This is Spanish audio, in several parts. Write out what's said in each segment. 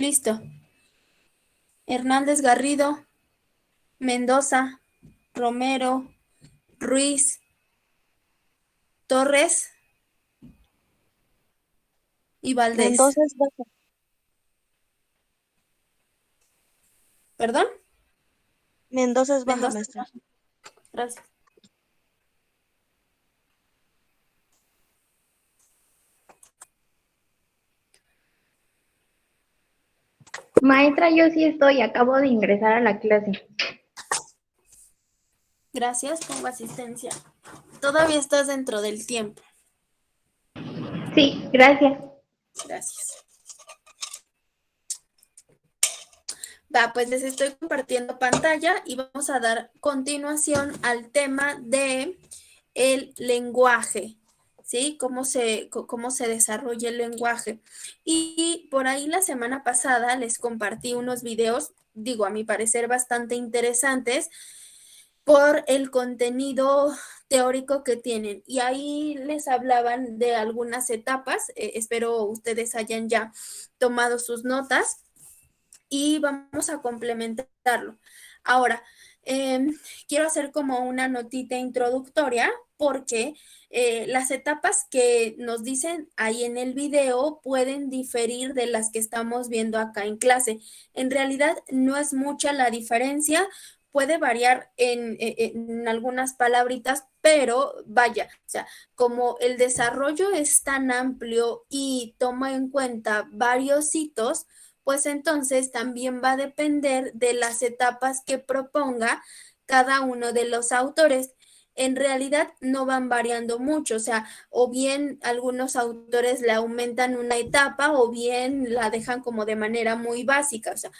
Listo. Hernández Garrido, Mendoza, Romero, Ruiz, Torres y Valdés. Mendoza es baja. ¿Perdón? Mendoza es baja, Mendoza. maestra. Gracias. Maestra, yo sí estoy, acabo de ingresar a la clase. Gracias, pongo asistencia. Todavía estás dentro del tiempo. Sí, gracias. Gracias. Va, pues les estoy compartiendo pantalla y vamos a dar continuación al tema de el lenguaje, ¿sí? Cómo se desarrolla el lenguaje. Y por ahí la semana pasada les compartí unos videos, digo, a mi parecer bastante interesantes, por el contenido teórico que tienen. Y ahí les hablaban de algunas etapas. Espero ustedes hayan ya tomado sus notas y vamos a complementarlo. Ahora, quiero hacer como una notita introductoria porque las etapas que nos dicen ahí en el video pueden diferir de las que estamos viendo acá en clase. En realidad no es mucha la diferencia, puede variar en algunas palabritas, pero vaya, o sea, como el desarrollo es tan amplio y toma en cuenta varios hitos, pues entonces también va a depender de las etapas que proponga cada uno de los autores. En realidad no van variando mucho, o sea, o bien algunos autores le aumentan una etapa o bien la dejan como de manera muy básica, o sea,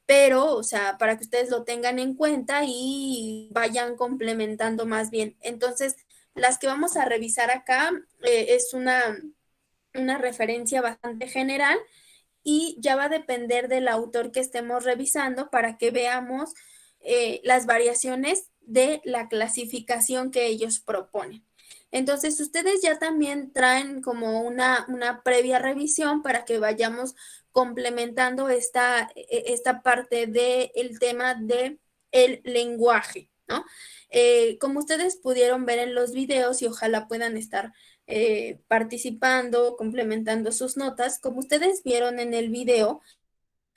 pero, o sea, para que ustedes lo tengan en cuenta y vayan complementando más bien. Entonces, las que vamos a revisar acá es una referencia bastante general y ya va a depender del autor que estemos revisando para que veamos las variaciones de la clasificación que ellos proponen. Entonces, ustedes ya también traen como una previa revisión para que vayamos complementando esta parte del tema del lenguaje, ¿no? Como ustedes pudieron ver en los videos y ojalá puedan estar participando, complementando sus notas. Como ustedes vieron en el video,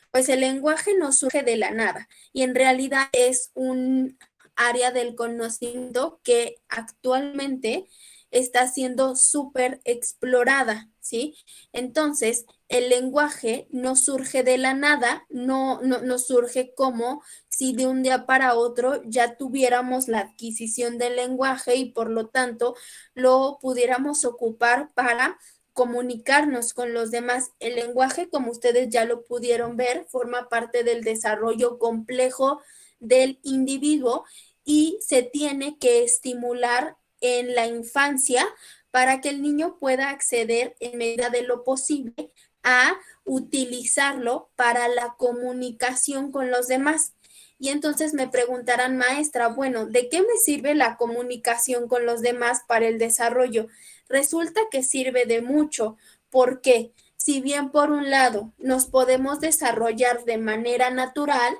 pues el lenguaje no surge de la nada y en realidad es un área del conocimiento que actualmente está siendo súper explorada, ¿sí? Entonces, el lenguaje no surge de la nada, no surge como si de un día para otro ya tuviéramos la adquisición del lenguaje y por lo tanto lo pudiéramos ocupar para comunicarnos con los demás. El lenguaje, como ustedes ya lo pudieron ver, forma parte del desarrollo complejo del individuo y se tiene que estimular en la infancia para que el niño pueda acceder en medida de lo posible a utilizarlo para la comunicación con los demás. Y entonces me preguntarán, maestra, bueno, ¿de qué me sirve la comunicación con los demás para el desarrollo? Resulta que sirve de mucho, porque si bien por un lado nos podemos desarrollar de manera natural,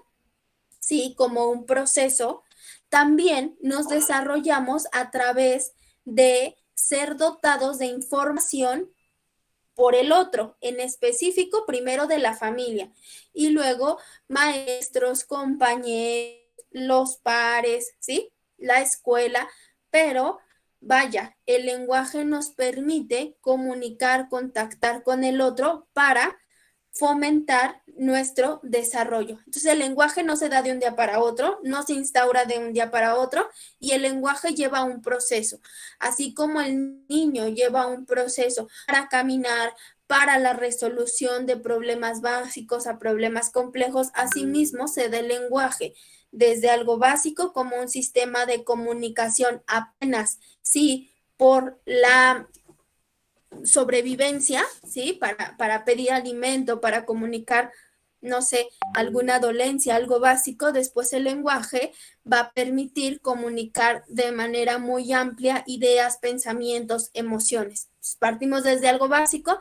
sí, como un proceso, también nos desarrollamos a través de ser dotados de información por el otro, en específico primero de la familia y luego maestros, compañeros, los pares, ¿sí? La escuela, pero vaya, el lenguaje nos permite comunicar, contactar con el otro para fomentar nuestro desarrollo. Entonces el lenguaje no se da de un día para otro, no se instaura de un día para otro y el lenguaje lleva un proceso, así como el niño lleva un proceso para caminar, para la resolución de problemas básicos a problemas complejos, asimismo se da el lenguaje desde algo básico como un sistema de comunicación apenas, sí, por la sobrevivencia, ¿sí? Para pedir alimento, para comunicar, no sé, alguna dolencia, algo básico, después el lenguaje va a permitir comunicar de manera muy amplia ideas, pensamientos, emociones. Partimos desde algo básico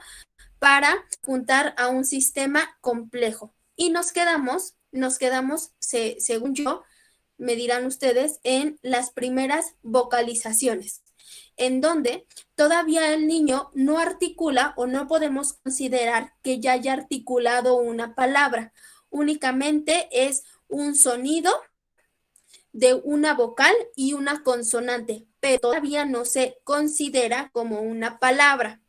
para apuntar a un sistema complejo. Y nos quedamos, según yo, me dirán ustedes, en las primeras vocalizaciones, en donde todavía el niño no articula o no podemos considerar que ya haya articulado una palabra, únicamente es un sonido de una vocal y una consonante, pero todavía no se considera como una palabra.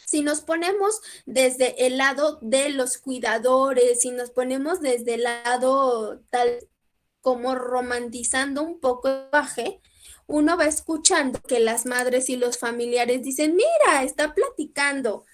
Si nos ponemos desde el lado de los cuidadores, si nos ponemos desde el lado tal como romantizando un poco el lenguaje, uno va escuchando que las madres y los familiares dicen, mira, está platicando,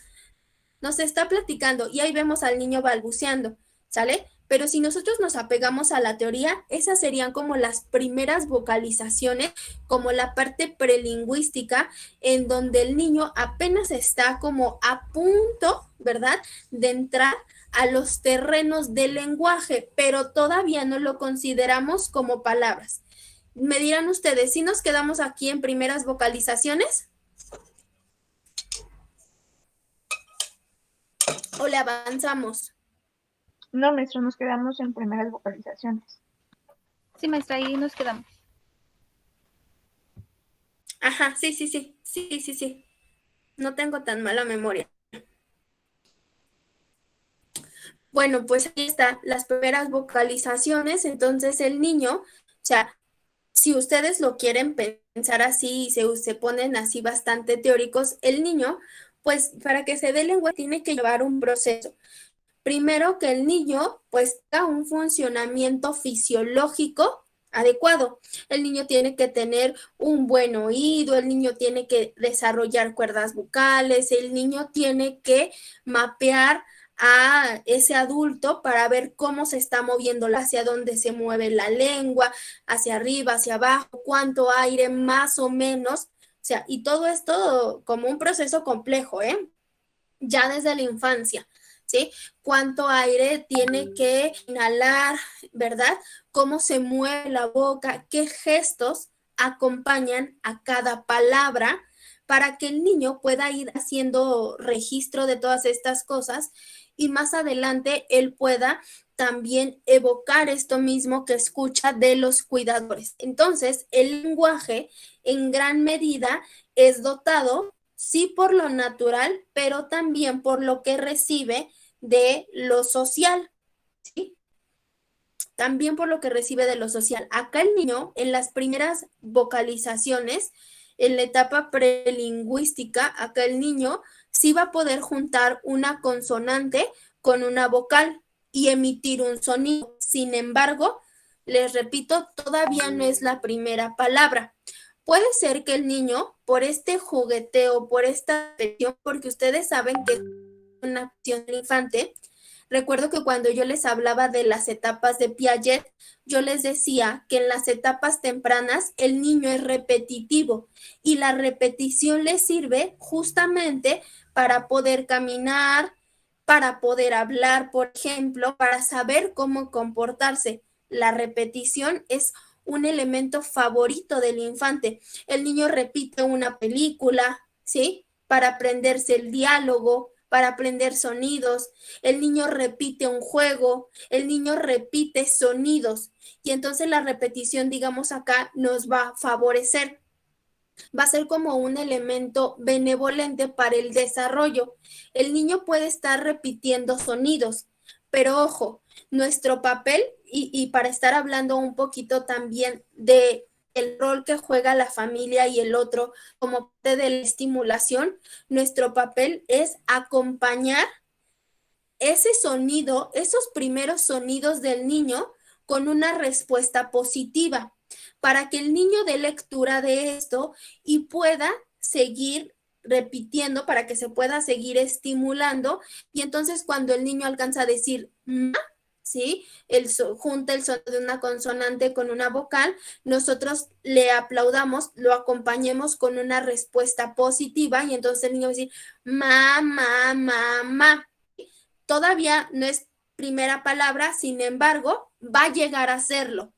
nos está platicando, y ahí vemos al niño balbuceando, ¿sale? Pero si nosotros nos apegamos a la teoría, esas serían como las primeras vocalizaciones, como la parte prelingüística, en donde el niño apenas está como a punto, ¿verdad?, de entrar a los terrenos del lenguaje, pero todavía no lo consideramos como palabras. Me dirán ustedes, ¿si nos quedamos aquí en primeras vocalizaciones? ¿O le avanzamos? No, maestra, nos quedamos en primeras vocalizaciones. Sí, maestra, ahí nos quedamos. Ajá, sí. No tengo tan mala memoria. Bueno, pues ahí está, las primeras vocalizaciones. Entonces el niño, o sea, si ustedes lo quieren pensar así y se ponen así bastante teóricos, el niño, pues para que se dé lengua tiene que llevar un proceso. Primero, que el niño pues tenga un funcionamiento fisiológico adecuado. El niño tiene que tener un buen oído, el niño tiene que desarrollar cuerdas vocales, el niño tiene que mapear a ese adulto para ver cómo se está moviendo, hacia dónde se mueve la lengua, hacia arriba, hacia abajo, cuánto aire más o menos. O sea, y todo esto como un proceso complejo, ya desde la infancia. ¿Sí? Cuánto aire tiene que inhalar, ¿verdad? Cómo se mueve la boca, qué gestos acompañan a cada palabra para que el niño pueda ir haciendo registro de todas estas cosas y más adelante él pueda también evocar esto mismo que escucha de los cuidadores. Entonces, el lenguaje en gran medida es dotado sí por lo natural, pero también por lo que recibe de lo social, ¿sí? También por lo que recibe de lo social. Acá el niño, en las primeras vocalizaciones, en la etapa prelingüística, acá el niño sí va a poder juntar una consonante con una vocal y emitir un sonido. Sin embargo, les repito, todavía no es la primera palabra. Puede ser que el niño, por este jugueteo, por esta atención, porque ustedes saben que es una acción del infante, recuerdo que cuando yo les hablaba de las etapas de Piaget, yo les decía que en las etapas tempranas el niño es repetitivo y la repetición le sirve justamente para poder caminar, para poder hablar, por ejemplo, para saber cómo comportarse. La repetición es un elemento favorito del infante. El niño repite una película, ¿sí? Para aprenderse el diálogo, para aprender sonidos. El niño repite un juego, el niño repite sonidos. Y entonces la repetición, digamos acá, nos va a favorecer. Va a ser como un elemento benevolente para el desarrollo. El niño puede estar repitiendo sonidos, pero ojo, nuestro papel, y para estar hablando un poquito también de el rol que juega la familia y el otro como parte de la estimulación, nuestro papel es acompañar ese sonido, esos primeros sonidos del niño con una respuesta positiva para que el niño dé lectura de esto y pueda seguir repitiendo, para que se pueda seguir estimulando. Y entonces cuando el niño alcanza a decir ma, ¿sí? Junta el sonido de una consonante con una vocal, nosotros le aplaudamos, lo acompañemos con una respuesta positiva y entonces el niño va a decir ma, ma, ma, ma. Todavía no es primera palabra, sin embargo, va a llegar a serlo.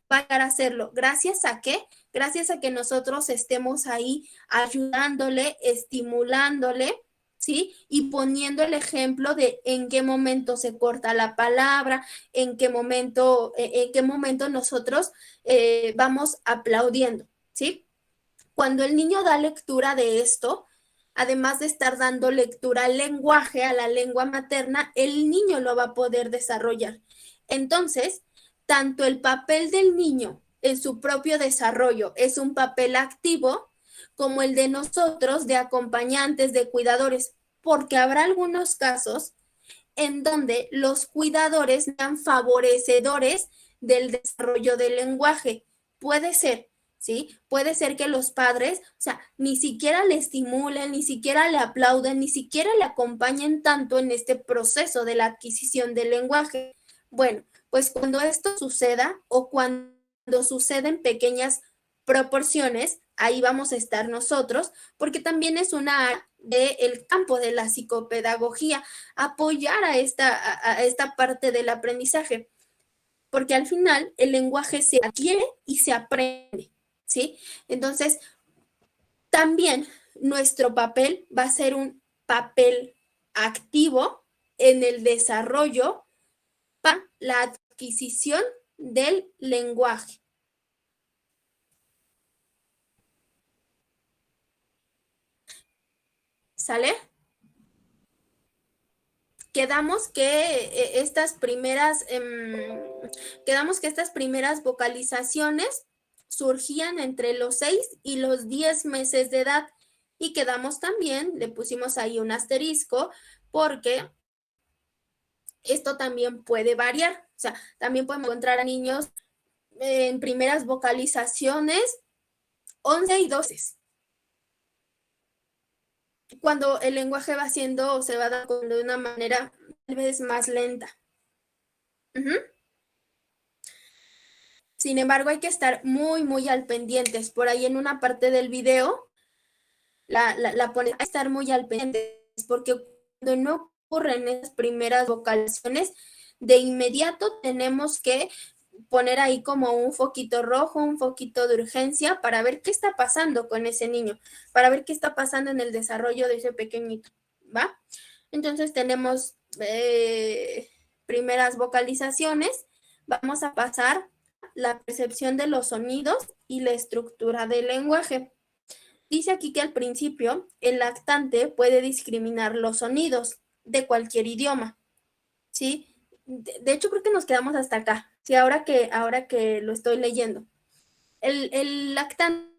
Va a llegar a serlo. ¿Gracias a qué? Gracias a que nosotros estemos ahí ayudándole, estimulándole, ¿sí? Y poniendo el ejemplo de en qué momento se corta la palabra, en qué momento nosotros vamos aplaudiendo, ¿sí? Cuando el niño da lectura de esto, además de estar dando lectura al lenguaje, a la lengua materna, el niño lo va a poder desarrollar. Entonces, tanto el papel del niño en su propio desarrollo es un papel activo, como el de nosotros, de acompañantes, de cuidadores, porque habrá algunos casos en donde los cuidadores sean favorecedores del desarrollo del lenguaje. Puede ser, ¿sí? Puede ser que los padres, o sea, ni siquiera le estimulen, ni siquiera le aplauden, ni siquiera le acompañen tanto en este proceso de la adquisición del lenguaje. Bueno, pues cuando esto suceda o cuando suceden pequeñas proporciones, ahí vamos a estar nosotros, porque también es una área del campo de la psicopedagogía, apoyar a esta parte del aprendizaje, porque al final el lenguaje se adquiere y se aprende, ¿sí? Entonces, también nuestro papel va a ser un papel activo en el desarrollo para la adquisición del lenguaje. ¿Sale? Quedamos que estas primeras vocalizaciones surgían entre los 6 y los 10 meses de edad, y quedamos también, le pusimos ahí un asterisco, porque esto también puede variar. O sea, también podemos encontrar a niños en primeras vocalizaciones 11 y 12. Cuando el lenguaje va haciendo o se va dando de una manera tal vez más lenta. Sin embargo, hay que estar muy, muy al pendientes. Por ahí en una parte del video la pone a estar muy al pendientes, porque cuando no ocurren esas primeras vocalizaciones, de inmediato tenemos que poner ahí como un foquito rojo, un foquito de urgencia para ver qué está pasando con ese niño, para ver qué está pasando en el desarrollo de ese pequeñito, ¿va? Entonces tenemos primeras vocalizaciones, vamos a pasar la percepción de los sonidos y la estructura del lenguaje. Dice aquí que al principio el lactante puede discriminar los sonidos de cualquier idioma, ¿sí? De hecho, creo que nos quedamos hasta acá, ¿sí? Ahora que lo estoy leyendo. El lactante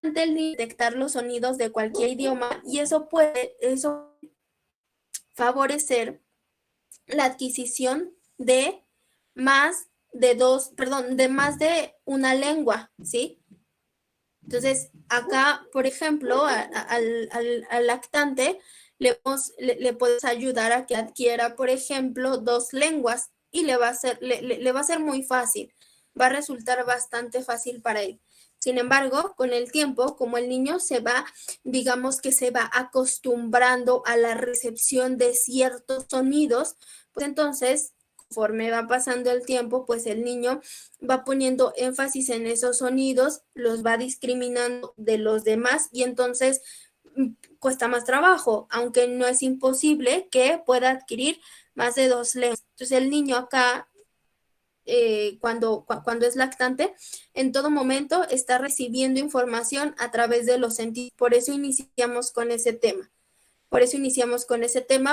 detectar los sonidos de cualquier idioma, y eso puede favorecer la adquisición de más de una lengua, ¿sí? Entonces, acá, por ejemplo, al lactante le puedes ayudar a que adquiera, por ejemplo, 2 lenguas, y le va a ser muy fácil, va a resultar bastante fácil para él. Sin embargo, con el tiempo, como el niño digamos que se va acostumbrando a la recepción de ciertos sonidos, pues entonces, conforme va pasando el tiempo, pues el niño va poniendo énfasis en esos sonidos, los va discriminando de los demás, y entonces cuesta más trabajo, aunque no es imposible que pueda adquirir más de 2 lenguas. Entonces el niño acá, cuando es lactante, en todo momento está recibiendo información a través de los sentidos. Por eso iniciamos con ese tema.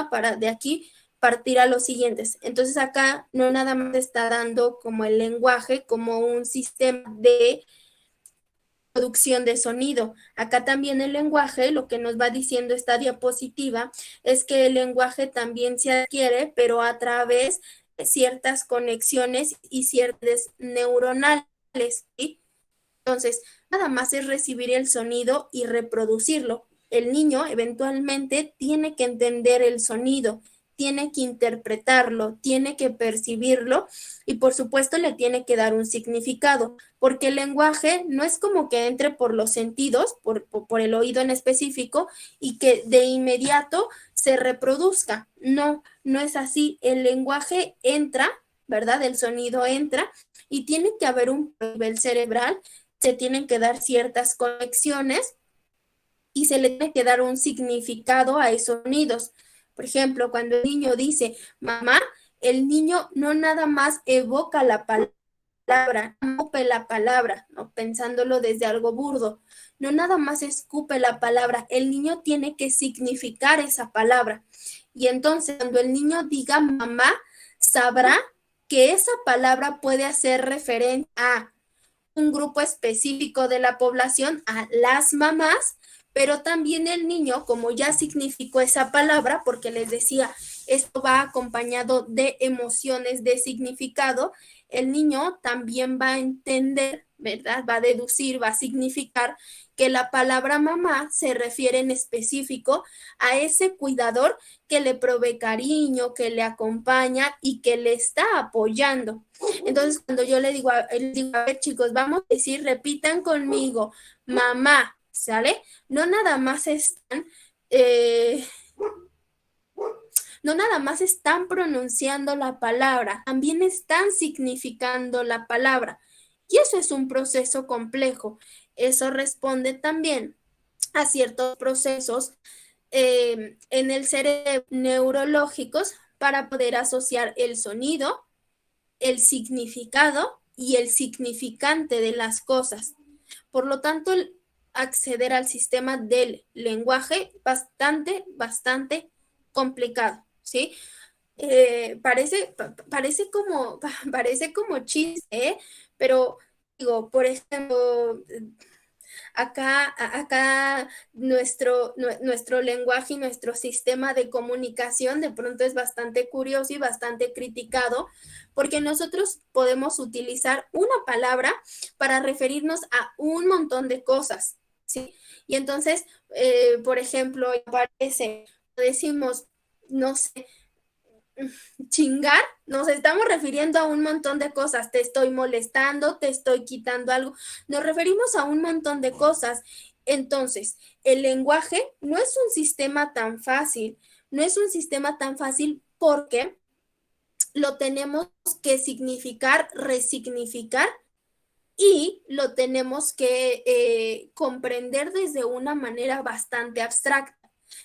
Para de aquí partir a los siguientes. Entonces acá no nada más está dando como el lenguaje, como un sistema de producción de sonido. Acá también el lenguaje, lo que nos va diciendo esta diapositiva, es que el lenguaje también se adquiere, pero a través de ciertas conexiones y ciertas neuronales, ¿sí? Entonces, nada más es recibir el sonido y reproducirlo. El niño eventualmente tiene que entender el sonido, tiene que interpretarlo, tiene que percibirlo, y por supuesto le tiene que dar un significado, porque el lenguaje no es como que entre por los sentidos, por el oído en específico, y que de inmediato se reproduzca. No es así. El lenguaje entra, ¿verdad? El sonido entra y tiene que haber un nivel cerebral, se tienen que dar ciertas conexiones y se le tiene que dar un significado a esos sonidos. Por ejemplo, cuando el niño dice mamá, el niño no nada más evoca la palabra, no escupe la palabra, ¿no? Pensándolo desde algo burdo, no nada más escupe la palabra, el niño tiene que significar esa palabra. Y entonces, cuando el niño diga mamá, sabrá que esa palabra puede hacer referencia a un grupo específico de la población, a las mamás, pero también el niño, como ya significó esa palabra, porque les decía, esto va acompañado de emociones, de significado, el niño también va a entender, ¿verdad? Va a deducir, va a significar que la palabra mamá se refiere en específico a ese cuidador que le provee cariño, que le acompaña y que le está apoyando. Entonces, cuando yo le digo a ver, chicos, vamos a decir, repitan conmigo, mamá, ¿sale? No nada más están, no nada más están pronunciando la palabra, también están significando la palabra. Y eso es un proceso complejo. Eso responde también a ciertos procesos en el cerebro neurológicos para poder asociar el sonido, el significado y el significante de las cosas. Por lo tanto, el acceder al sistema del lenguaje bastante complicado, ¿sí? Parece como chiste, ¿eh? Pero digo, por ejemplo, acá nuestro lenguaje y nuestro sistema de comunicación de pronto es bastante curioso y bastante criticado, porque nosotros podemos utilizar una palabra para referirnos a un montón de cosas, ¿sí? Y entonces, por ejemplo, decimos, no sé, chingar, nos estamos refiriendo a un montón de cosas, te estoy molestando, te estoy quitando algo, nos referimos a un montón de cosas. Entonces, el lenguaje no es un sistema tan fácil, no es un sistema tan fácil porque lo tenemos que significar, resignificar y lo tenemos que comprender desde una manera bastante abstracta.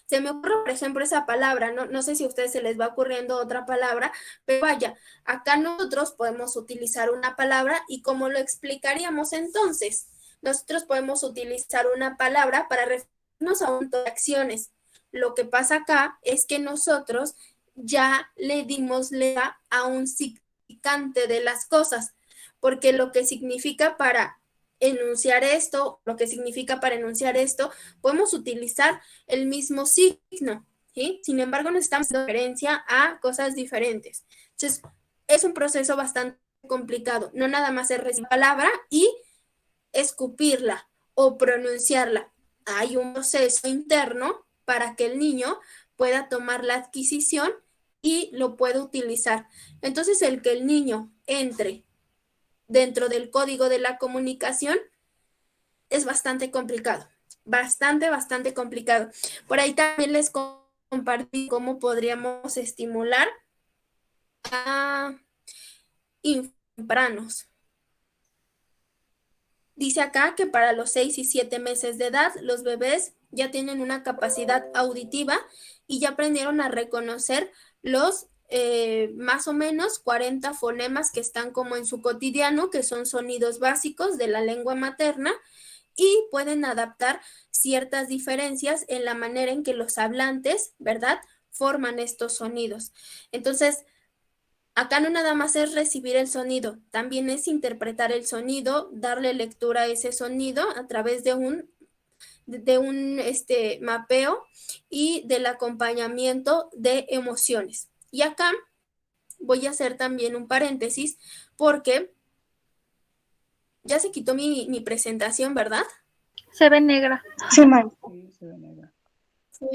Se me ocurre, por ejemplo, esa palabra, no sé si a ustedes se les va ocurriendo otra palabra, pero vaya, acá nosotros podemos utilizar una palabra y ¿cómo lo explicaríamos entonces? Nosotros podemos utilizar una palabra para referirnos a un montón de acciones. Lo que pasa acá es que nosotros ya le dimos letra a un significante de las cosas, porque lo que significa para enunciar esto, podemos utilizar el mismo signo, ¿sí? Sin embargo, nos estamos dando referencia a cosas diferentes. Entonces, es un proceso bastante complicado. No nada más es recibir la palabra y escupirla o pronunciarla. Hay un proceso interno para que el niño pueda tomar la adquisición y lo pueda utilizar. Entonces, el que el niño entre dentro del código de la comunicación es bastante complicado, bastante complicado. Por ahí también les compartí cómo podríamos estimular a tempranos. Dice acá que para los 6 y 7 meses de edad, los bebés ya tienen una capacidad auditiva y ya aprendieron a reconocer los más o menos 40 fonemas que están como en su cotidiano, que son sonidos básicos de la lengua materna, y pueden adaptar ciertas diferencias en la manera en que los hablantes, ¿verdad?, forman estos sonidos. Entonces, acá no nada más es recibir el sonido, también es interpretar el sonido, darle lectura a ese sonido a través de un mapeo y del acompañamiento de emociones. Y acá voy a hacer también un paréntesis porque ya se quitó mi presentación, ¿verdad? Se ve negra. Sí, maestra. Sí, se ve negra. Sí.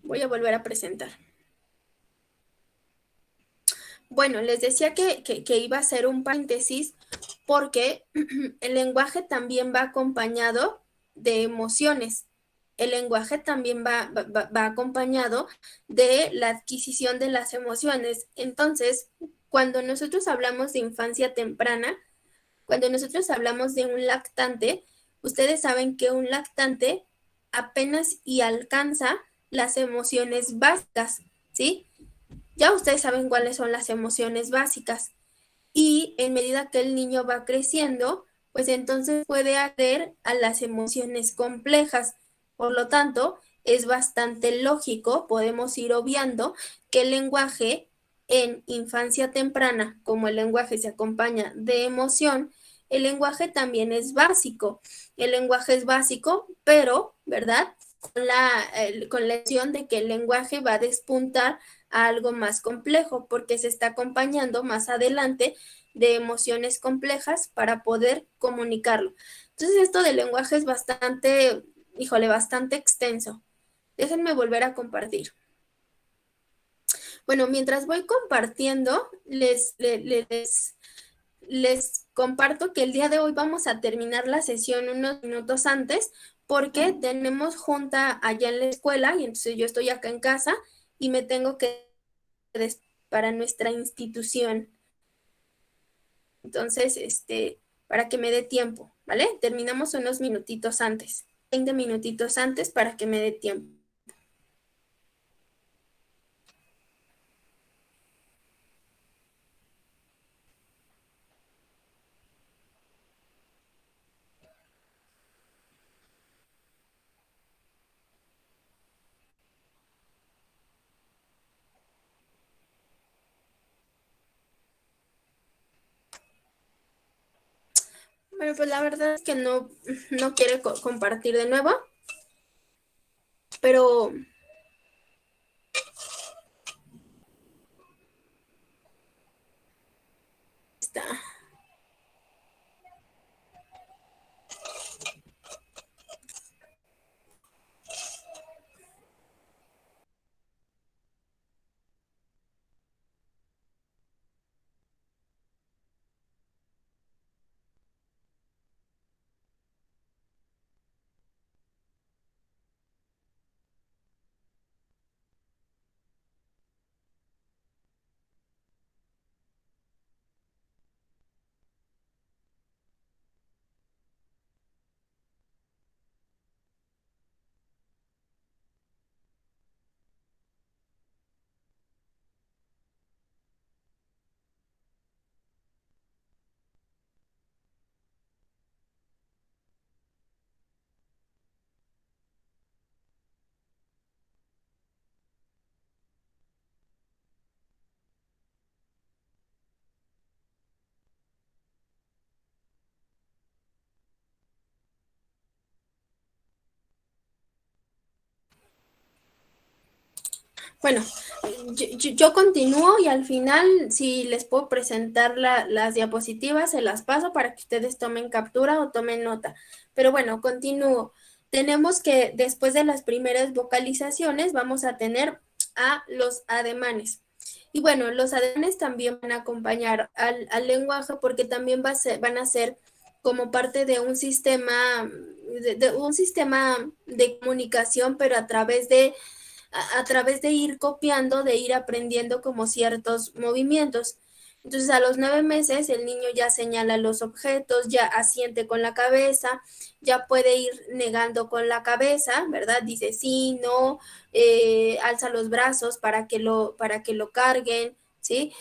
Voy a volver a presentar. Bueno, les decía que iba a hacer un paréntesis porque el lenguaje también va acompañado de emociones. el lenguaje también va acompañado de la adquisición de las emociones. Entonces, cuando nosotros hablamos de infancia temprana, cuando nosotros hablamos de un lactante, ustedes saben que un lactante apenas y alcanza las emociones básicas, ¿sí? Ya ustedes saben cuáles son las emociones básicas. Y en medida que el niño va creciendo, pues entonces puede acceder a las emociones complejas. Por lo tanto, es bastante lógico, podemos ir obviando que el lenguaje en infancia temprana, como el lenguaje se acompaña de emoción, el lenguaje también es básico. El lenguaje es básico, pero, ¿verdad? Con la acción de que el lenguaje va a despuntar a algo más complejo, porque se está acompañando más adelante de emociones complejas para poder comunicarlo. Entonces, esto del lenguaje es bastante, híjole, bastante extenso. Déjenme volver a compartir. Bueno, mientras voy compartiendo, les comparto que el día de hoy vamos a terminar la sesión unos minutos antes porque tenemos junta allá en la escuela y entonces yo estoy acá en casa y me tengo que para nuestra institución. Entonces, para que me dé tiempo, ¿vale? Terminamos unos minutitos antes, 20 minutitos antes para que me dé tiempo. Bueno, pues la verdad es que no quiere compartir de nuevo, pero está. Bueno, yo continúo y al final, si les puedo presentar las diapositivas, se las paso para que ustedes tomen captura o tomen nota. Pero bueno, continúo. Tenemos que después de las primeras vocalizaciones vamos a tener a los ademanes. Y bueno, los ademanes también van a acompañar al lenguaje porque también van a ser como parte de un sistema, un sistema de comunicación, pero a través de ir copiando, de ir aprendiendo como ciertos movimientos. Entonces a los 9 meses el niño ya señala los objetos, ya asiente con la cabeza, ya puede ir negando con la cabeza, ¿verdad? Dice sí, no, alza los brazos para que lo carguen, ¿sí?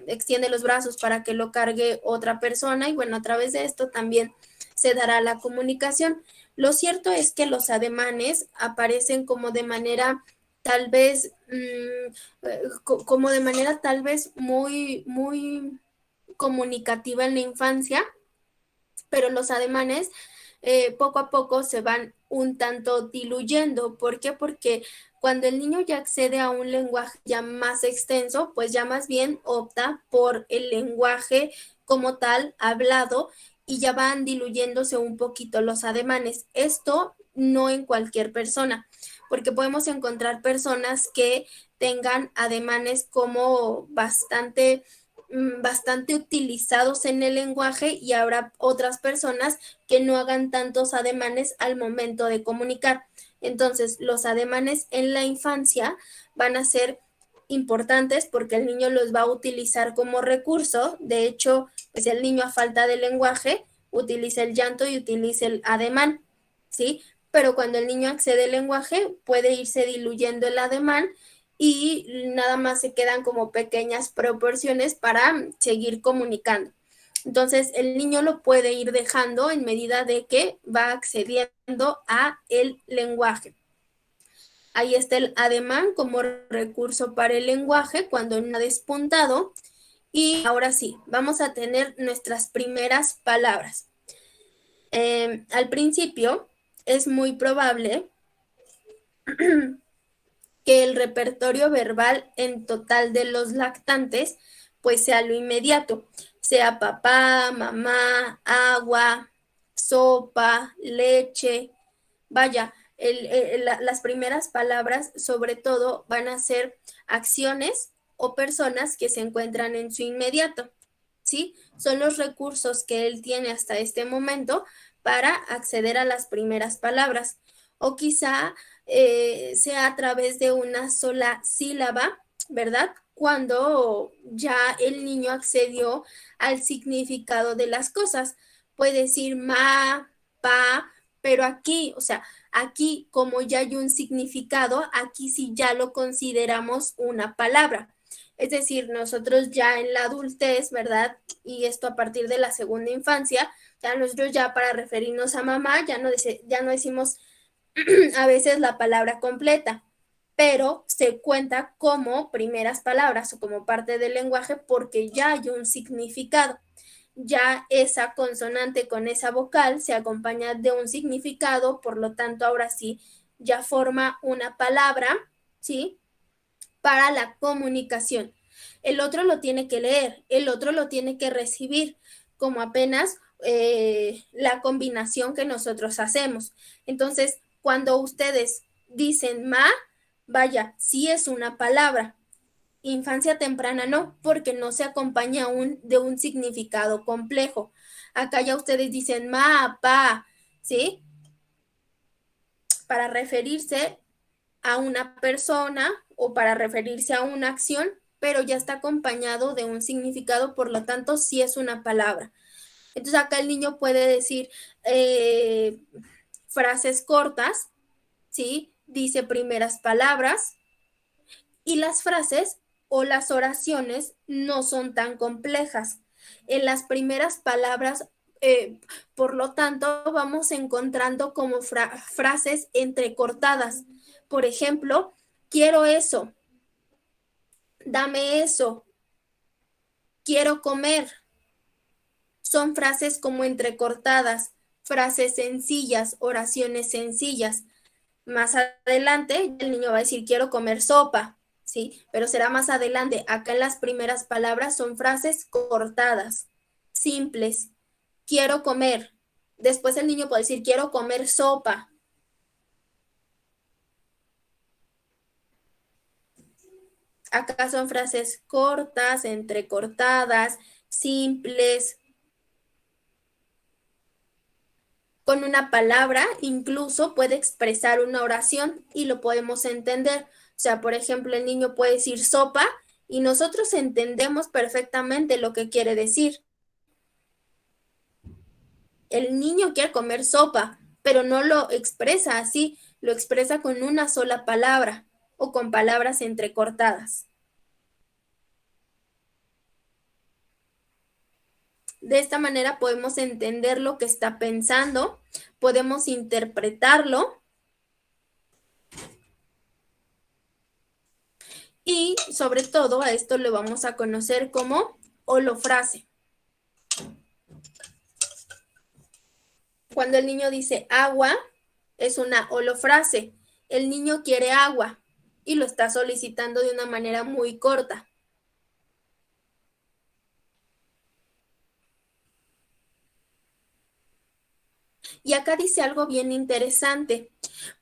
Extiende los brazos para que lo cargue otra persona y bueno, a través de esto también se dará la comunicación. Lo cierto es que los ademanes aparecen como de manera tal vez, como de manera tal vez muy, muy comunicativa en la infancia, pero los ademanes poco a poco se van un tanto diluyendo. ¿Por qué? Porque cuando el niño ya accede a un lenguaje ya más extenso, pues ya más bien opta por el lenguaje como tal hablado y ya van diluyéndose un poquito los ademanes. Esto no en cualquier persona, porque podemos encontrar personas que tengan ademanes como bastante bastante utilizados en el lenguaje y habrá otras personas que no hagan tantos ademanes al momento de comunicar. Entonces, los ademanes en la infancia van a ser importantes porque el niño los va a utilizar como recurso. De hecho, pues el niño a falta de lenguaje utiliza el llanto y utiliza el ademán, ¿sí? Pero cuando el niño accede al lenguaje, puede irse diluyendo el ademán y nada más se quedan como pequeñas proporciones para seguir comunicando. Entonces, el niño lo puede ir dejando en medida de que va accediendo a el lenguaje. Ahí está el ademán como recurso para el lenguaje cuando no ha despuntado. Y ahora sí, vamos a tener nuestras primeras palabras. Al principio es muy probable que el repertorio verbal en total de los lactantes pues sea lo inmediato, sea papá, mamá, agua, sopa, leche, vaya, las primeras palabras sobre todo van a ser acciones o personas que se encuentran en su inmediato, ¿sí? Son los recursos que él tiene hasta este momento para acceder a las primeras palabras. O quizá sea a través de una sola sílaba, ¿verdad? Cuando ya el niño accedió al significado de las cosas. Puede decir ma, pa, pero aquí, o sea, aquí como ya hay un significado, aquí sí ya lo consideramos una palabra. Es decir, nosotros ya en la adultez, ¿verdad? Y esto a partir de la segunda infancia, ya nosotros ya para referirnos a mamá, ya no decimos a veces la palabra completa, pero se cuenta como primeras palabras o como parte del lenguaje porque ya hay un significado. Ya esa consonante con esa vocal se acompaña de un significado, por lo tanto ahora sí ya forma una palabra, ¿sí? Para la comunicación. El otro lo tiene que leer, el otro lo tiene que recibir, como apenas la combinación que nosotros hacemos. Entonces, cuando ustedes dicen ma, vaya, sí es una palabra. Infancia temprana no, porque no se acompaña aún de un significado complejo. Acá ya ustedes dicen ma, pa, ¿sí? Para referirse a una persona o para referirse a una acción, pero ya está acompañado de un significado, por lo tanto, sí es una palabra. Entonces acá el niño puede decir frases cortas, ¿sí? Dice primeras palabras y las frases o las oraciones no son tan complejas. En las primeras palabras, por lo tanto, vamos encontrando como frases entrecortadas. Por ejemplo, quiero eso, dame eso, quiero comer. Son frases como entrecortadas, frases sencillas, oraciones sencillas. Más adelante, el niño va a decir, quiero comer sopa, ¿sí? Pero será más adelante. Acá en las primeras palabras son frases cortadas, simples. Quiero comer. Después el niño puede decir, quiero comer sopa. Acá son frases cortas, entrecortadas, simples. Con una palabra incluso puede expresar una oración y lo podemos entender. O sea, por ejemplo, el niño puede decir sopa y nosotros entendemos perfectamente lo que quiere decir. El niño quiere comer sopa, pero no lo expresa así, lo expresa con una sola palabra o con palabras entrecortadas. De esta manera podemos entender lo que está pensando, podemos interpretarlo y sobre todo a esto lo vamos a conocer como holofrase. Cuando el niño dice agua, es una holofrase. El niño quiere agua y lo está solicitando de una manera muy corta. Y acá dice algo bien interesante,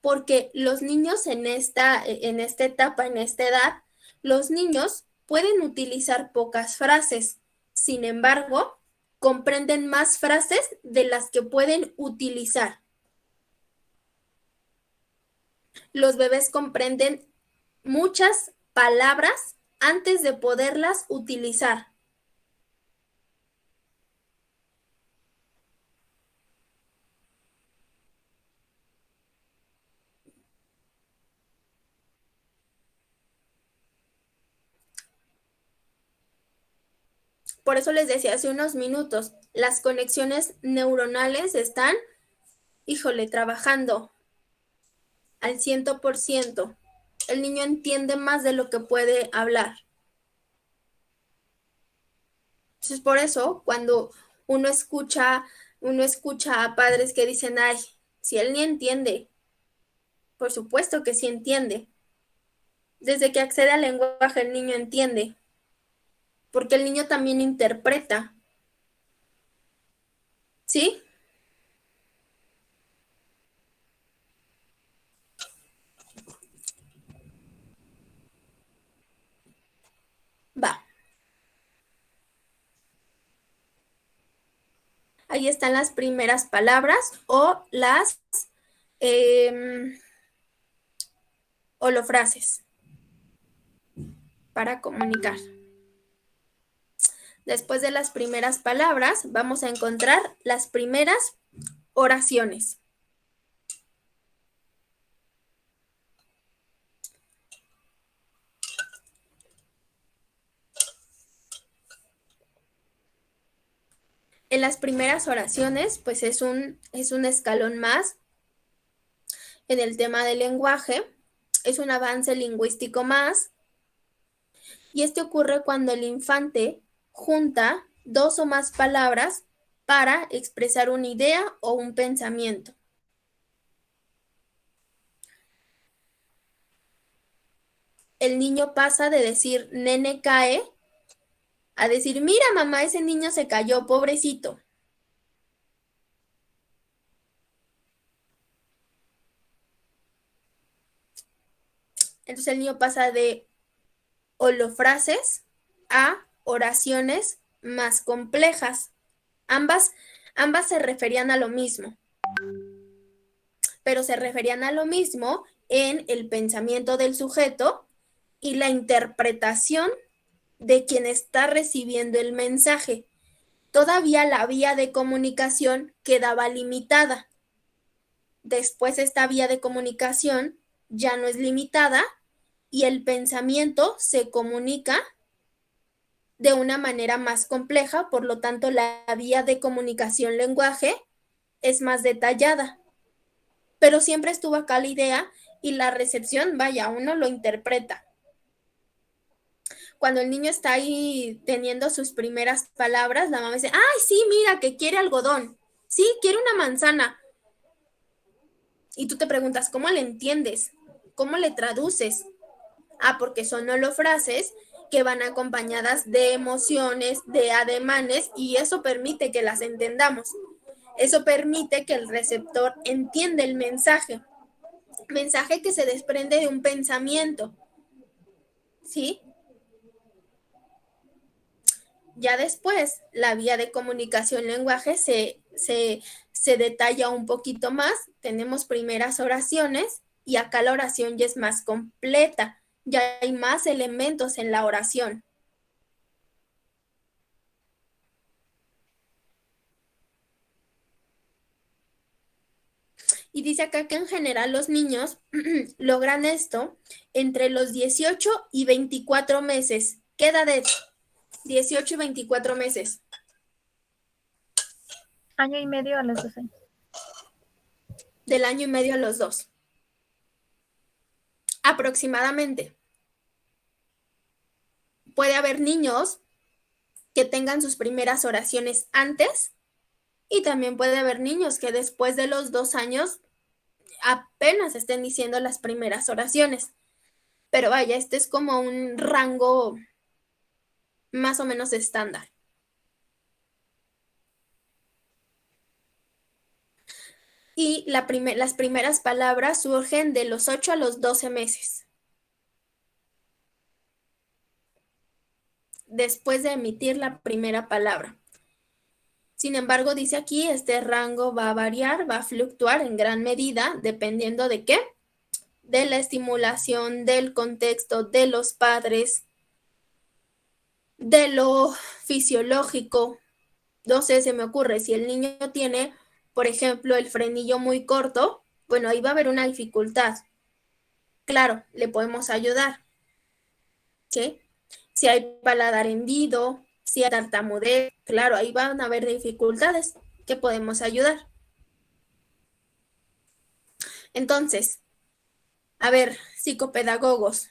porque los niños en esta etapa, en esta edad, los niños pueden utilizar pocas frases. Sin embargo, comprenden más frases de las que pueden utilizar. Los bebés comprenden muchas palabras antes de poderlas utilizar. Por eso les decía hace unos minutos, las conexiones neuronales están, trabajando al 100%. El niño entiende más de lo que puede hablar. Entonces, por eso, cuando uno escucha a padres que dicen, ay, si él ni entiende, por supuesto que sí entiende. Desde que accede al lenguaje, el niño entiende, porque el niño también interpreta. ¿Sí? Va. Ahí están las primeras palabras o las holofrases para comunicar. Después de las primeras palabras, vamos a encontrar las primeras oraciones. En las primeras oraciones, pues es un escalón más en el tema del lenguaje, es un avance lingüístico más, y este ocurre cuando el infante junta dos o más palabras para expresar una idea o un pensamiento. El niño pasa de decir nene cae a decir mira mamá, ese niño se cayó, pobrecito. Entonces el niño pasa de holofrases a oraciones más complejas. Ambas se referían a lo mismo, pero se referían a lo mismo en el pensamiento del sujeto y la interpretación de quien está recibiendo el mensaje. Todavía la vía de comunicación quedaba limitada. Después esta vía de comunicación ya no es limitada y el pensamiento se comunica de una manera más compleja, por lo tanto la vía de comunicación lenguaje es más detallada. Pero siempre estuvo acá la idea y la recepción, vaya, uno lo interpreta. Cuando el niño está ahí teniendo sus primeras palabras, la mamá dice, ay, sí, mira, que quiere algodón. Sí, quiere una manzana. Y tú te preguntas, ¿cómo le entiendes? ¿Cómo le traduces? Ah, porque son holofrases que van acompañadas de emociones, de ademanes, y eso permite que las entendamos. Eso permite que el receptor entienda el mensaje. Mensaje que se desprende de un pensamiento. ¿Sí? Ya después, la vía de comunicación lenguaje se detalla un poquito más. Tenemos primeras oraciones y acá la oración ya es más completa. Ya hay más elementos en la oración. Y dice acá que en general los niños logran esto entre los 18 y 24 meses. ¿Qué edad es? 18 y 24 meses. Año y medio a los 2 años. Del año y medio a los 2. Aproximadamente. Puede haber niños que tengan sus primeras oraciones antes y también puede haber niños que después de los 2 años apenas estén diciendo las primeras oraciones. Pero vaya, este es como un rango más o menos estándar. Y las primeras palabras surgen de los 8 a los 12 meses. después de emitir la primera palabra. Sin embargo, dice aquí, este rango va a variar, va a fluctuar en gran medida, dependiendo de qué, de la estimulación, del contexto, de los padres, de lo fisiológico. No sé, se me ocurre, si el niño tiene, por ejemplo, el frenillo muy corto, bueno, ahí va a haber una dificultad. Claro, le podemos ayudar, ¿sí? Si hay paladar hendido, si hay tartamudez, claro, ahí van a haber dificultades que podemos ayudar. Entonces, a ver, psicopedagogos,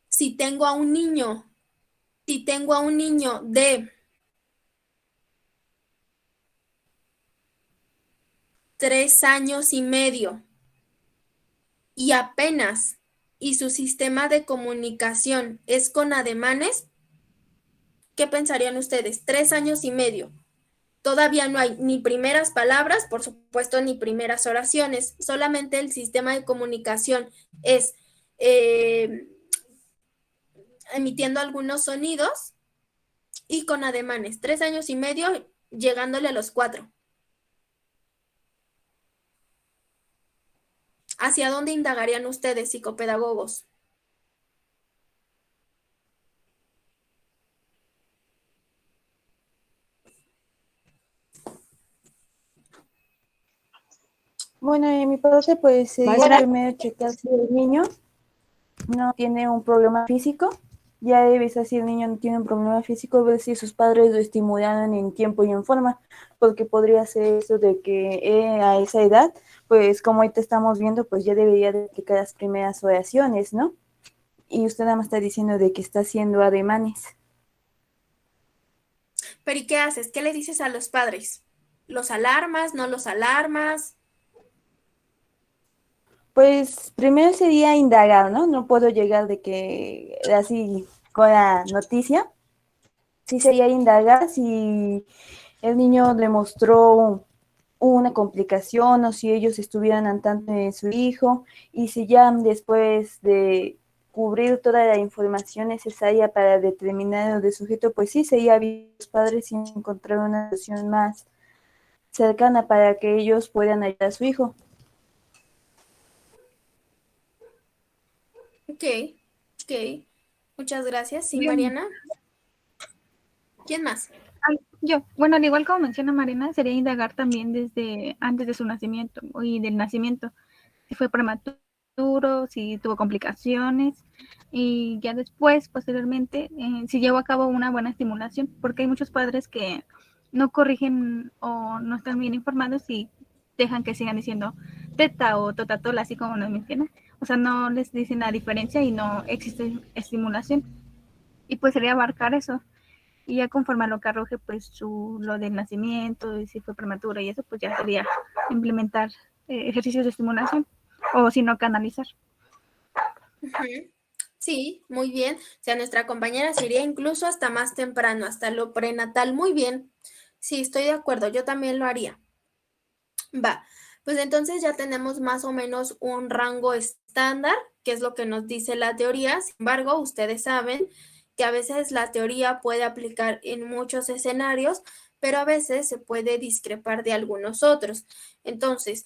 si tengo a un niño de 3 años y medio y apenas, y su sistema de comunicación es con ademanes, ¿qué pensarían ustedes? 3 años y medio. Todavía no hay ni primeras palabras, por supuesto, ni primeras oraciones. Solamente el sistema de comunicación es emitiendo algunos sonidos y con ademanes. 3 años y medio, llegándole a los 4. ¿Hacia dónde indagarían ustedes, psicopedagogos? Bueno, en mi parte, pues sería Maestra. primero checar si el niño no tiene un problema físico. Ya debe ser si el niño no tiene un problema físico, ver si sus padres lo estimularan en tiempo y en forma, porque podría ser eso de que a esa edad, pues como ahorita estamos viendo, pues ya debería de aplicar las primeras oraciones, ¿no? Y usted nada más está diciendo de que está haciendo ademanes. ¿Pero y qué haces? ¿Qué le dices a los padres? ¿Los alarmas? ¿No los alarmas? Pues primero sería indagar, ¿no? No puedo llegar de que así con la noticia. Sí sería indagar si el niño demostró una complicación o si ellos estuvieran al tanto de su hijo y si ya después de cubrir toda la información necesaria para determinar el sujeto, pues sí sería bien los padres y encontrar una solución más cercana para que ellos puedan ayudar a su hijo. Ok, ok. Muchas gracias. Sí, Bien. Mariana. ¿Quién más? Yo, bueno, al igual como menciona Marina, sería indagar también desde antes de su nacimiento y del nacimiento, si fue prematuro, si tuvo complicaciones y ya después, posteriormente, si llevó a cabo una buena estimulación, porque hay muchos padres que no corrigen o no están bien informados y dejan que sigan diciendo teta o totatola, así como nos menciona. O sea, no les dicen la diferencia y no existe estimulación. Y pues sería abarcar eso. Y ya conforme a lo que arroje, pues lo del nacimiento, y si fue prematura y eso, pues ya sería implementar ejercicios de estimulación o si no, canalizar. Ujú. Sí, muy bien. O sea, nuestra compañera se iría incluso hasta más temprano, hasta lo prenatal. Muy bien. Sí, estoy de acuerdo. Yo también lo haría. Va. Pues entonces ya tenemos más o menos un rango estándar, que es lo que nos dice la teoría. Sin embargo, ustedes saben que a veces la teoría puede aplicar en muchos escenarios, pero a veces se puede discrepar de algunos otros. Entonces,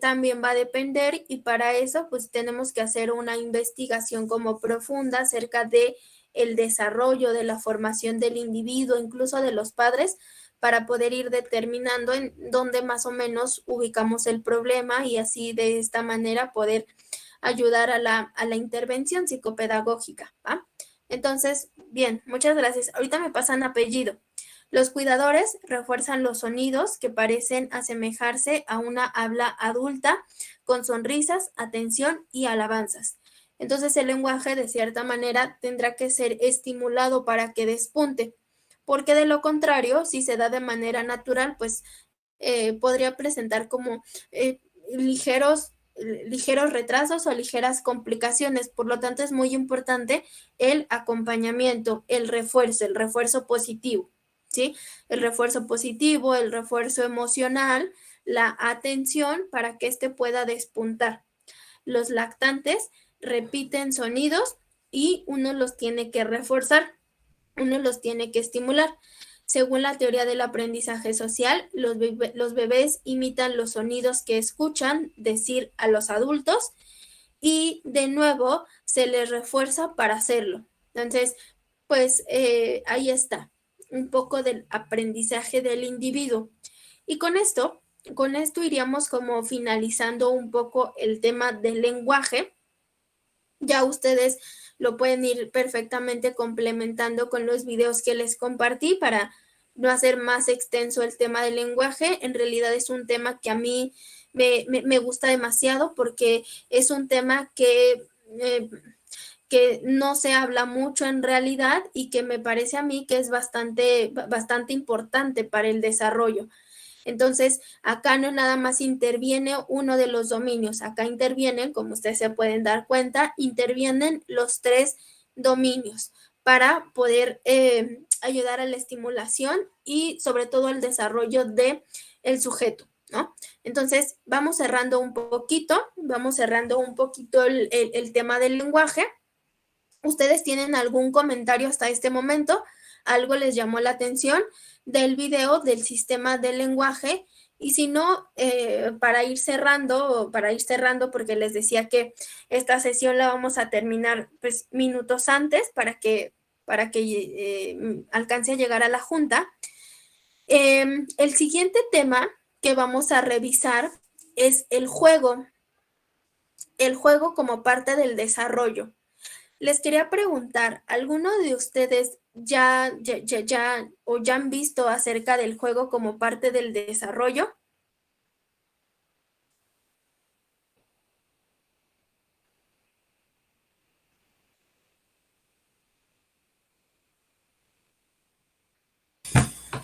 también va a depender y para eso pues tenemos que hacer una investigación como profunda acerca de el desarrollo de la formación del individuo, incluso de los padres, para poder ir determinando en dónde más o menos ubicamos el problema y así de esta manera poder ayudar a la intervención psicopedagógica, ¿va? Entonces, bien, muchas gracias. Ahorita me pasan apellido. Los cuidadores refuerzan los sonidos que parecen asemejarse a una habla adulta con sonrisas, atención y alabanzas. Entonces el lenguaje de cierta manera tendrá que ser estimulado para que despunte, porque de lo contrario, si se da de manera natural, pues podría presentar como ligeros retrasos o ligeras complicaciones. Por lo tanto, es muy importante el acompañamiento, el refuerzo positivo, ¿sí? El refuerzo positivo, el refuerzo emocional, la atención para que éste pueda despuntar. Los lactantes repiten sonidos y uno los tiene que reforzar. uno los tiene que estimular. Según la teoría del aprendizaje social, los bebés imitan los sonidos que escuchan decir a los adultos y de nuevo se les refuerza para hacerlo. Entonces, pues ahí está, un poco del aprendizaje del individuo. Y con esto iríamos como finalizando un poco el tema del lenguaje. Ya ustedes lo pueden ir perfectamente complementando con los videos que les compartí para no hacer más extenso el tema del lenguaje. En realidad es un tema que a mí me gusta demasiado porque es un tema que no se habla mucho en realidad y que me parece a mí que es bastante importante para el desarrollo. Entonces, acá no nada más interviene uno de los dominios, acá intervienen, como ustedes se pueden dar cuenta, intervienen los 3 dominios para poder ayudar a la estimulación y sobre todo al desarrollo del sujeto, ¿no? Entonces, vamos cerrando un poquito el tema del lenguaje. ¿Ustedes tienen algún comentario hasta este momento? ¿Algo les llamó la atención del video del sistema del lenguaje? Y si no, para ir cerrando, porque les decía que esta sesión la vamos a terminar pues minutos antes para que alcance a llegar a la junta. El siguiente tema que vamos a revisar es el juego como parte del desarrollo. Les quería preguntar, ¿alguno de ustedes ya han visto acerca del juego como parte del desarrollo?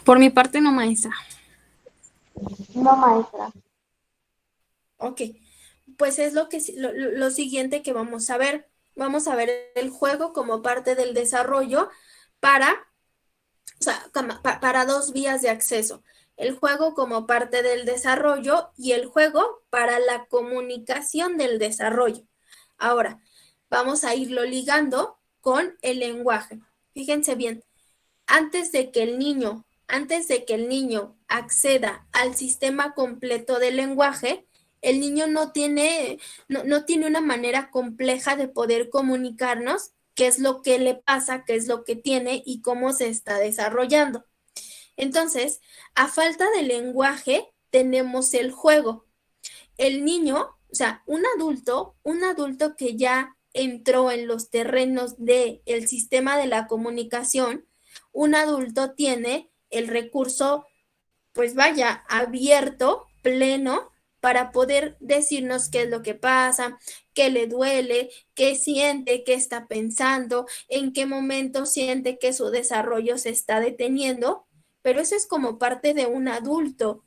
Por mi parte no, maestra. No, maestra. Ok, pues es lo siguiente que vamos a ver. Vamos a ver el juego como parte del desarrollo para 2 vías de acceso. El juego como parte del desarrollo y el juego para la comunicación del desarrollo. Ahora, vamos a irlo ligando con el lenguaje. Fíjense bien, antes de que el niño acceda al sistema completo del lenguaje, el niño no tiene una manera compleja de poder comunicarnos qué es lo que le pasa, qué es lo que tiene y cómo se está desarrollando. Entonces, a falta de lenguaje, tenemos el juego. El niño, o sea, un adulto que ya entró en los terrenos del sistema de la comunicación, un adulto tiene el recurso, pues vaya, abierto, pleno, para poder decirnos qué es lo que pasa, qué le duele, qué siente, qué está pensando, en qué momento siente que su desarrollo se está deteniendo, pero eso es como parte de un adulto,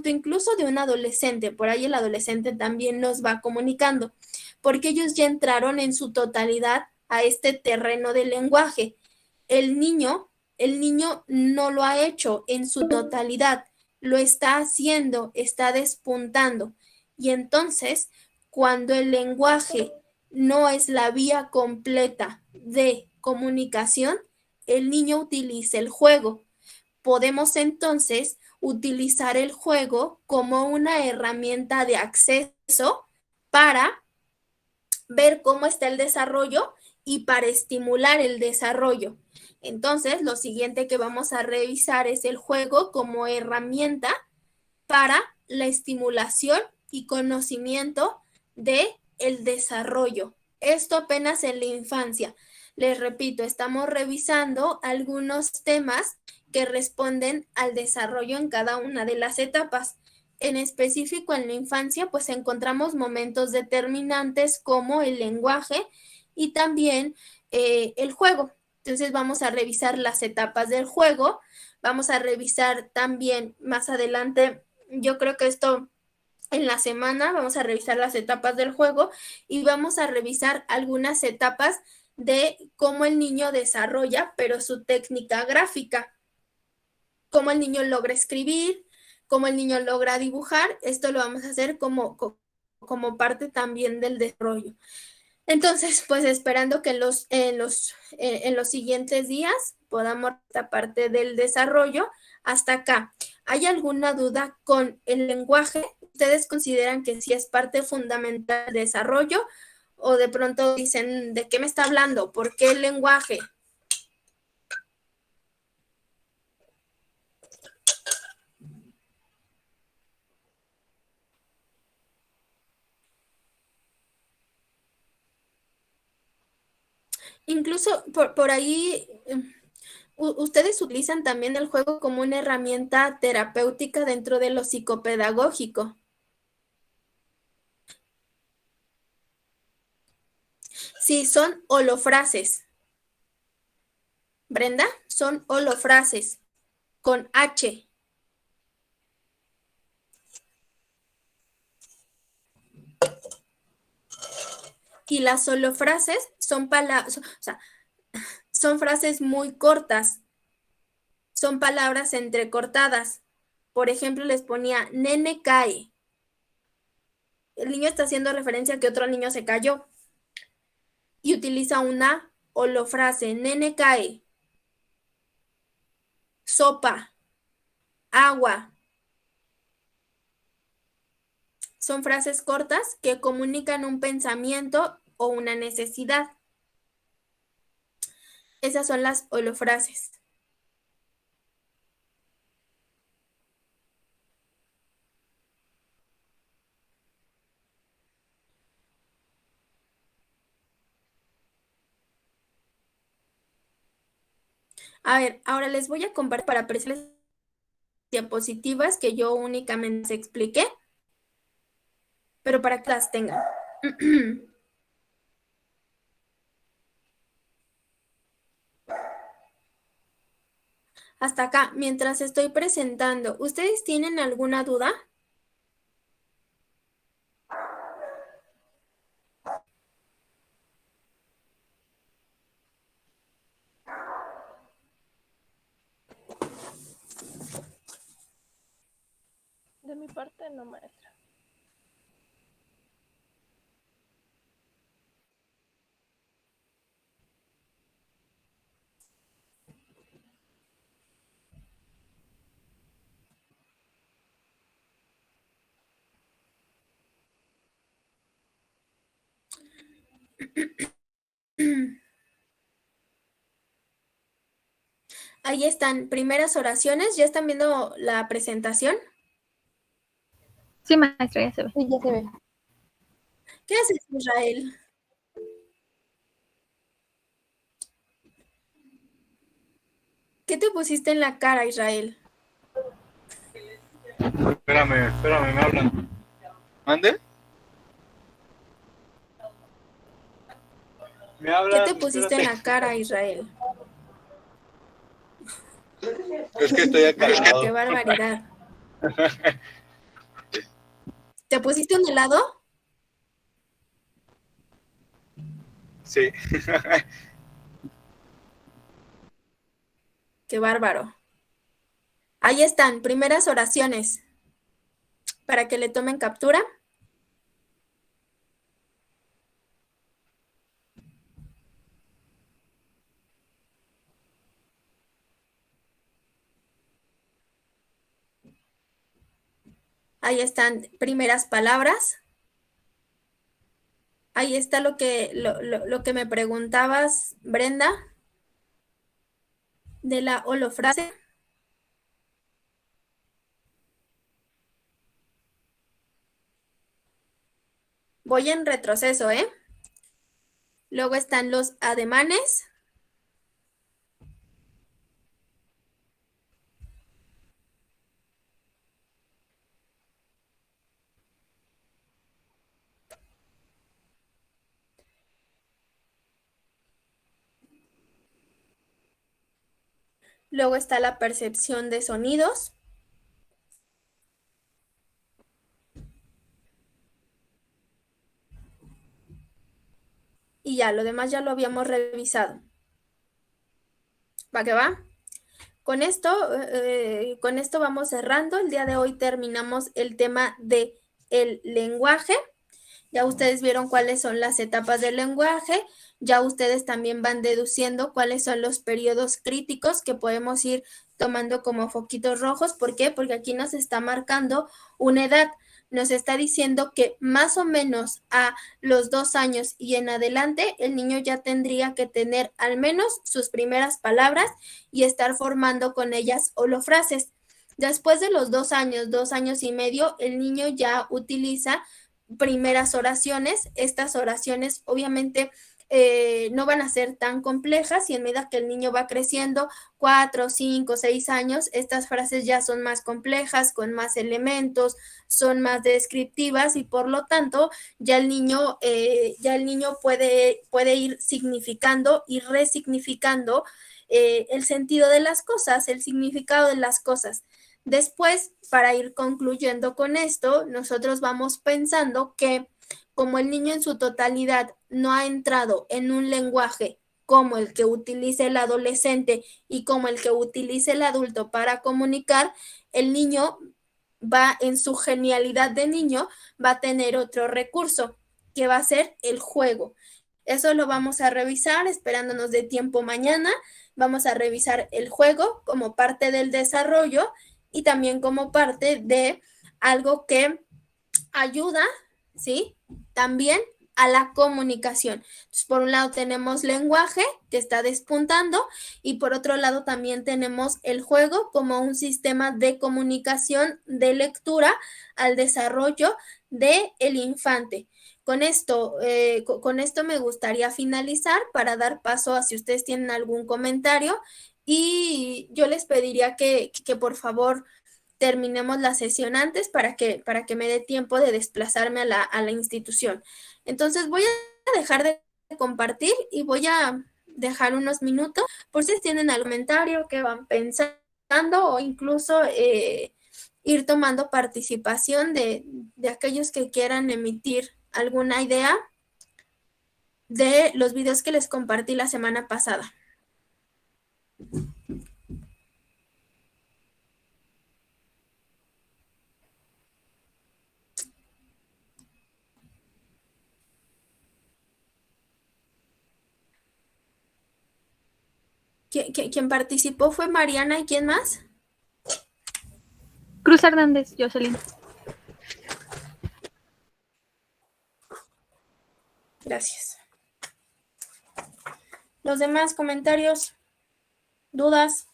incluso de un adolescente. Por ahí el adolescente también nos va comunicando, porque ellos ya entraron en su totalidad a este terreno del lenguaje. El niño no lo ha hecho en su totalidad, lo está haciendo, está despuntando. Y entonces, cuando el lenguaje no es la vía completa de comunicación, el niño utiliza el juego. Podemos entonces utilizar el juego como una herramienta de acceso para ver cómo está el desarrollo y para estimular el desarrollo. Entonces, lo siguiente que vamos a revisar es el juego como herramienta para la estimulación y conocimiento de el desarrollo. Esto apenas en la infancia. Les repito, estamos revisando algunos temas que responden al desarrollo en cada una de las etapas. En específico, en la infancia, pues encontramos momentos determinantes como el lenguaje y también el juego. Entonces vamos a revisar las etapas del juego, vamos a revisar también más adelante, yo creo que esto en la semana, vamos a revisar las etapas del juego y vamos a revisar algunas etapas de cómo el niño desarrolla, pero su técnica gráfica, cómo el niño logra escribir, cómo el niño logra dibujar. Esto lo vamos a hacer como parte también del desarrollo. Entonces, pues esperando que en los siguientes días podamos esta parte del desarrollo. Hasta acá, ¿hay alguna duda con el lenguaje? ¿Ustedes consideran que sí es parte fundamental del desarrollo? ¿O de pronto dicen, ¿de qué me está hablando? ¿Por qué el lenguaje? Incluso por ahí, ustedes utilizan también el juego como una herramienta terapéutica dentro de lo psicopedagógico. Sí, son holofrases. Brenda, son holofrases con H. Y las holofrases son palabras, o sea, son frases muy cortas, son palabras entrecortadas. Por ejemplo, les ponía, nene cae. El niño está haciendo referencia a que otro niño se cayó. Y utiliza una holofrase, nene cae. Sopa, agua. Son frases cortas que comunican un pensamiento o una necesidad. Esas son las holofrases. A ver, ahora les voy a compartir para presentarles diapositivas que yo únicamente les expliqué, pero para que las tengan. Hasta acá, mientras estoy presentando, ¿ustedes tienen alguna duda? De mi parte, no, maestra. Ahí están, primeras oraciones. ¿Ya están viendo la presentación? Sí, maestra, ya se ve. Sí, ya se ve. ¿Qué haces, Israel? ¿Qué te pusiste en la cara, Israel? Espérame, me hablan. ¿Mande? Me ¿Qué hablan. te pusiste en la cara, Israel? Es que estoy acá. ¡Qué barbaridad! ¿Te pusiste un helado? Sí. ¡Qué bárbaro! Ahí están, primeras oraciones. Para que le tomen captura. Ahí están, primeras palabras. Ahí está lo que me preguntabas, Brenda, de la holofrase. Voy en retroceso, ¿eh? Luego están los ademanes. Luego está la percepción de sonidos. Y ya, lo demás ya lo habíamos revisado. ¿Va que va? Con esto vamos cerrando. El día de hoy terminamos el tema de el lenguaje. Ya ustedes vieron cuáles son las etapas del lenguaje, ya ustedes también van deduciendo cuáles son los periodos críticos que podemos ir tomando como foquitos rojos. ¿Por qué? Porque aquí nos está marcando una edad. Nos está diciendo que más o menos a los 2 años y en adelante, el niño ya tendría que tener al menos sus primeras palabras y estar formando con ellas holofrases. Después de los 2 años y medio, el niño ya utiliza primeras oraciones. Estas oraciones obviamente no van a ser tan complejas y en medida que el niño va creciendo, 4, 5, 6 años, estas frases ya son más complejas, con más elementos, son más descriptivas y por lo tanto ya el niño puede ir significando y resignificando el sentido de las cosas, el significado de las cosas. Después, para ir concluyendo con esto, nosotros vamos pensando que como el niño en su totalidad no ha entrado en un lenguaje como el que utiliza el adolescente y como el que utiliza el adulto para comunicar, el niño va en su genialidad de niño, va a tener otro recurso que va a ser el juego. Eso lo vamos a revisar esperándonos de tiempo mañana. Vamos a revisar el juego como parte del desarrollo y también como parte de algo que ayuda, ¿sí? También a la comunicación. Entonces, por un lado tenemos lenguaje que está despuntando y por otro lado también tenemos el juego como un sistema de comunicación, de lectura al desarrollo del infante. Con esto me gustaría finalizar para dar paso a si ustedes tienen algún comentario y yo les pediría que por favor terminemos la sesión antes para que me dé tiempo de desplazarme a la institución. Entonces voy a dejar de compartir y voy a dejar unos minutos por si tienen algún comentario que van pensando o incluso ir tomando participación de aquellos que quieran emitir alguna idea de los videos que les compartí la semana pasada. ¿Quién participó fue Mariana y quién más? Cruz Hernández, Jocelyn. Gracias. Los demás comentarios, dudas.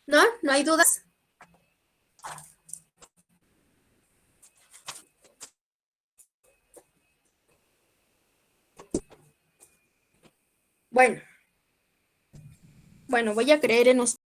¿No? ¿No hay dudas? Bueno, voy a creer en ustedes.